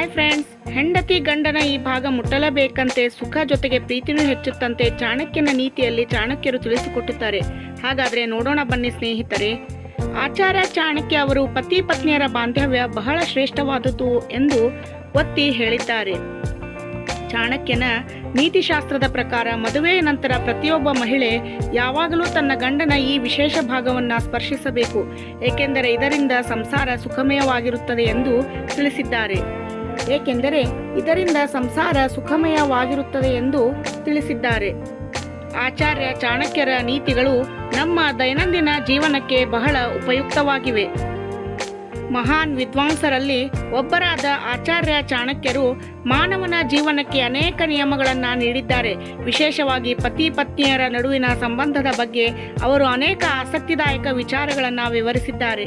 Hi friends, ಹೆಂಡತಿ ಗಂಡನ ಈ ಭಾಗ ಮುಟ್ಟಲೇಬೇಕಂತೆ, ಸುಖ ಜೊತೆಗೆ ಪ್ರೀತಿನೂ ಹೆಚ್ಚುತ್ತಂತೆ ಚಾಣಕ್ಯನ ನೀತಿಯಲ್ಲಿ ಚಾಣಕ್ಯರು ತಿಳಿಸಿಕೊಟ್ಟುತ್ತಾರೆ. ಹಾಗಾದರೆ ನೋಡೋಣ ಬನ್ನಿ ಸ್ನೇಹಿತರೆ. ಆಚಾರ್ಯ ಚಾಣಕ್ಯ ಅವರು ಪತಿ ಪತ್ನಿಯರ ಬಾಂಧವ್ಯ ಬಹಳ ಶ್ರೇಷ್ಠವಾದುದು ಎಂದು ಒತ್ತಿ ಹೇಳಿದ್ದಾರೆ. ಚಾಣಕ್ಯನ ನೀತಿಶಾಸ್ತ್ರದ ಪ್ರಕಾರ ಮದುವೆಯ ನಂತರ ಪ್ರತಿಯೊಬ್ಬ ಮಹಿಳೆ ಯಾವಾಗಲೂ ತನ್ನ ಗಂಡನ ಈ ವಿಶೇಷ ಭಾಗವನ್ನು ಸ್ಪರ್ಶಿಸಬೇಕು, ಏಕೆಂದರೆ ಇದರಿಂದ ಸಂಸಾರ ಸುಖಮಯವಾಗಿರುತ್ತದೆ ಎಂದು ತಿಳಿಸಿದ್ದಾರೆ. ಆಚಾರ್ಯ ಚಾಣಕ್ಯರ ನೀತಿಗಳು ನಮ್ಮ ದೈನಂದಿನ ಜೀವನಕ್ಕೆ ಬಹಳ ಉಪಯುಕ್ತವಾಗಿವೆ. ಮಹಾನ್ ವಿದ್ವಾಂಸರಲ್ಲಿ ಒಬ್ಬರಾದ ಆಚಾರ್ಯ ಚಾಣಕ್ಯರು ಮಾನವನ ಜೀವನಕ್ಕೆ ಅನೇಕ ನಿಯಮಗಳನ್ನು ನೀಡಿದ್ದಾರೆ. ವಿಶೇಷವಾಗಿ ಪತಿ ಪತ್ನಿಯರ ನಡುವಿನ ಸಂಬಂಧದ ಬಗ್ಗೆ ಅವರು ಅನೇಕ ಆಸಕ್ತಿದಾಯಕ ವಿಚಾರಗಳನ್ನು ವಿವರಿಸಿದ್ದಾರೆ.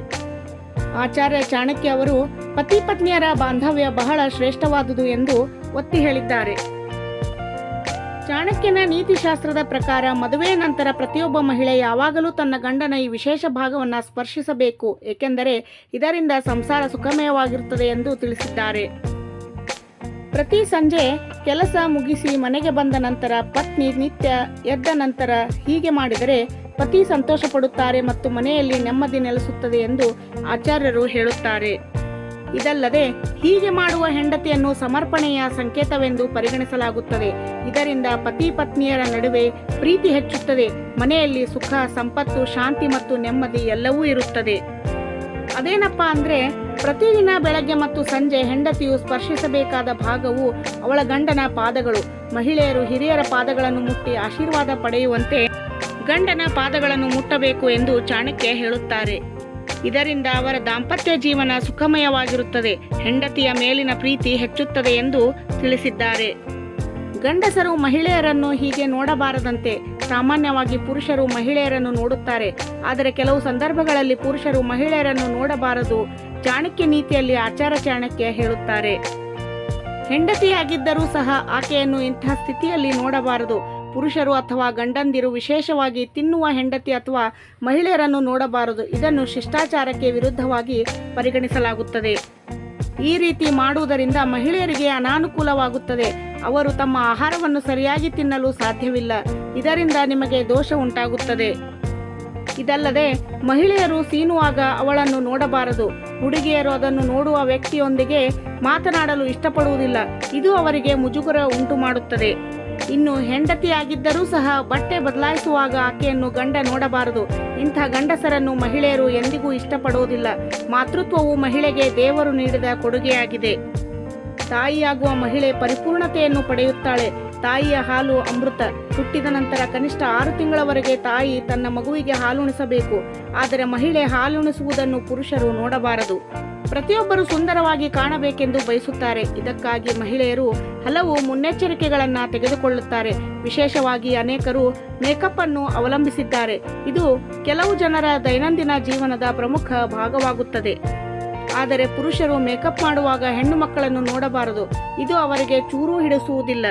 ಆಚಾರ್ಯ ಚಾಣಕ್ಯ ಅವರು ಪತಿ ಪತ್ನಿಯರ ಬಾಂಧವ್ಯ ಬಹಳ ಶ್ರೇಷ್ಠವಾದುದು ಎಂದು ಒತ್ತಿ ಹೇಳಿದ್ದಾರೆ. ಚಾಣಕ್ಯನ ನೀತಿಶಾಸ್ತ್ರದ ಪ್ರಕಾರ ಮದುವೆಯ ನಂತರ ಪ್ರತಿಯೊಬ್ಬ ಮಹಿಳೆ ಯಾವಾಗಲೂ ತನ್ನ ಗಂಡನ ಈ ವಿಶೇಷ ಭಾಗವನ್ನು ಸ್ಪರ್ಶಿಸಬೇಕು, ಏಕೆಂದರೆ ಇದರಿಂದ ಸಂಸಾರ ಸುಖಮಯವಾಗಿರುತ್ತದೆ ಎಂದು ತಿಳಿಸಿದ್ದಾರೆ. ಪ್ರತಿ ಸಂಜೆ ಕೆಲಸ ಮುಗಿಸಿ ಮನೆಗೆ ಬಂದ ನಂತರ ಪತ್ನಿ ನಿತ್ಯ ಎದ್ದ ನಂತರ ಹೀಗೆ ಮಾಡಿದರೆ ಪತಿ ಸಂತೋಷ ಪಡುತ್ತಾರೆ ಮತ್ತು ಮನೆಯಲ್ಲಿ ನೆಮ್ಮದಿ ನೆಲೆಸುತ್ತದೆ ಎಂದು ಆಚಾರ್ಯರು ಹೇಳುತ್ತಾರೆ. ಇದಲ್ಲದೆ ಹೀಗೆ ಮಾಡುವ ಹೆಂಡತಿಯನ್ನು ಸಮರ್ಪಣೆಯ ಸಂಕೇತವೆಂದು ಪರಿಗಣಿಸಲಾಗುತ್ತದೆ. ಇದರಿಂದ ಪತಿ ಪತ್ನಿಯರ ನಡುವೆ ಪ್ರೀತಿ ಹೆಚ್ಚುತ್ತದೆ, ಮನೆಯಲ್ಲಿ ಸುಖ, ಸಂಪತ್ತು, ಶಾಂತಿ ಮತ್ತು ನೆಮ್ಮದಿ ಎಲ್ಲವೂ ಇರುತ್ತದೆ. ಅದೇನಪ್ಪ ಅಂದರೆ, ಪ್ರತಿದಿನ ಬೆಳಗ್ಗೆ ಮತ್ತು ಸಂಜೆ ಹೆಂಡತಿಯು ಸ್ಪರ್ಶಿಸಬೇಕಾದ ಭಾಗವು ಅವಳ ಗಂಡನ ಪಾದಗಳು. ಮಹಿಳೆಯರು ಹಿರಿಯರ ಪಾದಗಳನ್ನು ಮುಟ್ಟಿ ಆಶೀರ್ವಾದ ಪಡೆಯುವಂತೆ ಗಂಡನ ಪಾದಗಳನ್ನು ಮುಟ್ಟಬೇಕು ಎಂದು ಚಾಣಕ್ಯ ಹೇಳುತ್ತಾರೆ. ಇದರಿಂದ ಅವರ ದಾಂಪತ್ಯ ಜೀವನ ಸುಖಮಯವಾಗಿರುತ್ತದೆ, ಹೆಂಡತಿಯ ಮೇಲಿನ ಪ್ರೀತಿ ಹೆಚ್ಚುತ್ತದೆ ಎಂದು ತಿಳಿಸಿದ್ದಾರೆ. ಗಂಡಸರು ಮಹಿಳೆಯರನ್ನು ಹೀಗೆ ನೋಡಬಾರದಂತೆ. ಸಾಮಾನ್ಯವಾಗಿ ಪುರುಷರು ಮಹಿಳೆಯರನ್ನು ನೋಡುತ್ತಾರೆ, ಆದರೆ ಕೆಲವು ಸಂದರ್ಭಗಳಲ್ಲಿ ಪುರುಷರು ಮಹಿಳೆಯರನ್ನು ನೋಡಬಾರದು. ಚಾಣಕ್ಯ ನೀತಿಯಲ್ಲಿ ಆಚಾರ್ಯ ಚಾಣಕ್ಯ ಹೇಳುತ್ತಾರೆ, ಹೆಂಡತಿಯಾಗಿದ್ದರೂ ಸಹ ಆಕೆಯನ್ನು ಇಂತಹ ಸ್ಥಿತಿಯಲ್ಲಿ ನೋಡಬಾರದು. ಪುರುಷರು ಅಥವಾ ಗಂಡಂದಿರು ವಿಶೇಷವಾಗಿ ತಿನ್ನುವ ಹೆಂಡತಿ ಅಥವಾ ಮಹಿಳೆಯರನ್ನು ನೋಡಬಾರದು. ಇದನ್ನು ಶಿಷ್ಟಾಚಾರಕ್ಕೆ ವಿರುದ್ಧವಾಗಿ ಪರಿಗಣಿಸಲಾಗುತ್ತದೆ. ಈ ರೀತಿ ಮಾಡುವುದರಿಂದ ಮಹಿಳೆಯರಿಗೆ ಅನಾನುಕೂಲವಾಗುತ್ತದೆ. ಅವರು ತಮ್ಮ ಆಹಾರವನ್ನು ಸರಿಯಾಗಿ ತಿನ್ನಲು ಸಾಧ್ಯವಿಲ್ಲ. ಇದರಿಂದ ನಿಮಗೆ ದೋಷ ಉಂಟಾಗುತ್ತದೆ. ಇದಲ್ಲದೆ ಮಹಿಳೆಯರು ಸೀನುವಾಗ ಅವಳನ್ನು ನೋಡಬಾರದು. ಹುಡುಗಿಯರು ಅದನ್ನು ನೋಡುವ ವ್ಯಕ್ತಿಯೊಂದಿಗೆ ಮಾತನಾಡಲು ಇಷ್ಟಪಡುವುದಿಲ್ಲ. ಇದು ಅವರಿಗೆ ಮುಜುಗರ ಉಂಟು ಮಾಡುತ್ತದೆ. ಇನ್ನು ಹೆಂಡತಿಯಾಗಿದ್ದರೂ ಸಹ ಬಟ್ಟೆ ಬದಲಾಯಿಸುವಾಗ ಆಕೆಯನ್ನು ಗಂಡ ನೋಡಬಾರದು. ಇಂಥ ಗಂಡಸರನ್ನು ಮಹಿಳೆಯರು ಎಂದಿಗೂ ಇಷ್ಟಪಡುವುದಿಲ್ಲ. ಮಾತೃತ್ವವು ಮಹಿಳೆಗೆ ದೇವರು ನೀಡಿದ ಕೊಡುಗೆಯಾಗಿದೆ. ತಾಯಿಯಾಗುವ ಮಹಿಳೆ ಪರಿಪೂರ್ಣತೆಯನ್ನು ಪಡೆಯುತ್ತಾಳೆ. ತಾಯಿಯ ಹಾಲು ಅಮೃತ. ಹುಟ್ಟಿದ ನಂತರ ಕನಿಷ್ಠ 6 ತಿಂಗಳವರೆಗೆ ತಾಯಿ ತನ್ನ ಮಗುವಿಗೆ ಹಾಲುಣಿಸಬೇಕು. ಆದರೆ ಮಹಿಳೆ ಹಾಲುಣಿಸುವುದನ್ನು ಪುರುಷರು ನೋಡಬಾರದು. ಪ್ರತಿಯೊಬ್ಬರು ಸುಂದರವಾಗಿ ಕಾಣಬೇಕೆಂದು ಬಯಸುತ್ತಾರೆ. ಇದಕ್ಕಾಗಿ ಮಹಿಳೆಯರು ಹಲವು ಮುನ್ನೆಚ್ಚರಿಕೆಗಳನ್ನು ತೆಗೆದುಕೊಳ್ಳುತ್ತಾರೆ. ವಿಶೇಷವಾಗಿ ಅನೇಕರು ಮೇಕಪ್ ಅನ್ನು ಅವಲಂಬಿಸಿದ್ದಾರೆ. ಇದು ಕೆಲವು ಜನರ ದೈನಂದಿನ ಜೀವನದ ಪ್ರಮುಖ ಭಾಗವಾಗುತ್ತದೆ. ಆದರೆ ಪುರುಷರು ಮೇಕಪ್ ಮಾಡುವಾಗ ಹೆಣ್ಣು ಮಕ್ಕಳನ್ನು ನೋಡಬಾರದು. ಇದು ಅವರಿಗೆ ಚೂರು ಹಿಡಿಸುವುದಿಲ್ಲ.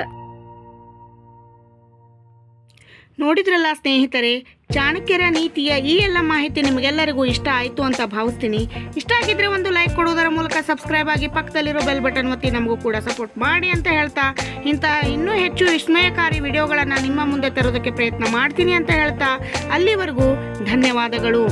ನೋಡಿದ್ರಲ್ಲ ಸ್ನೇಹಿತರೆ, ಚಾಣಕ್ಯರ ನೀತಿಯ ಈ ಎಲ್ಲ ಮಾಹಿತಿ ನಿಮಗೆಲ್ಲರಿಗೂ ಇಷ್ಟ ಆಯಿತು ಅಂತ ಭಾವಿಸ್ತೀನಿ. ಇಷ್ಟ ಆಗಿದ್ರೆ ಒಂದು ಲೈಕ್ ಕೊಡುವುದರ ಮೂಲಕ ಸಬ್ಸ್ಕ್ರೈಬ್ ಆಗಿ ಪಕ್ಕದಲ್ಲಿರೋ ಬೆಲ್ ಬಟನ್ ಒತ್ತಿ ನಮಗೂ ಕೂಡ ಸಪೋರ್ಟ್ ಮಾಡಿ ಅಂತ ಹೇಳ್ತಾ, ಇನ್ನೂ ಹೆಚ್ಚು ವಿಸ್ಮಯಕಾರಿ ವಿಡಿಯೋಗಳನ್ನು ನಿಮ್ಮ ಮುಂದೆ ತರೋದಕ್ಕೆ ಪ್ರಯತ್ನ ಮಾಡ್ತೀನಿ ಅಂತ ಹೇಳ್ತಾ, ಅಲ್ಲಿವರೆಗೂ ಧನ್ಯವಾದಗಳು.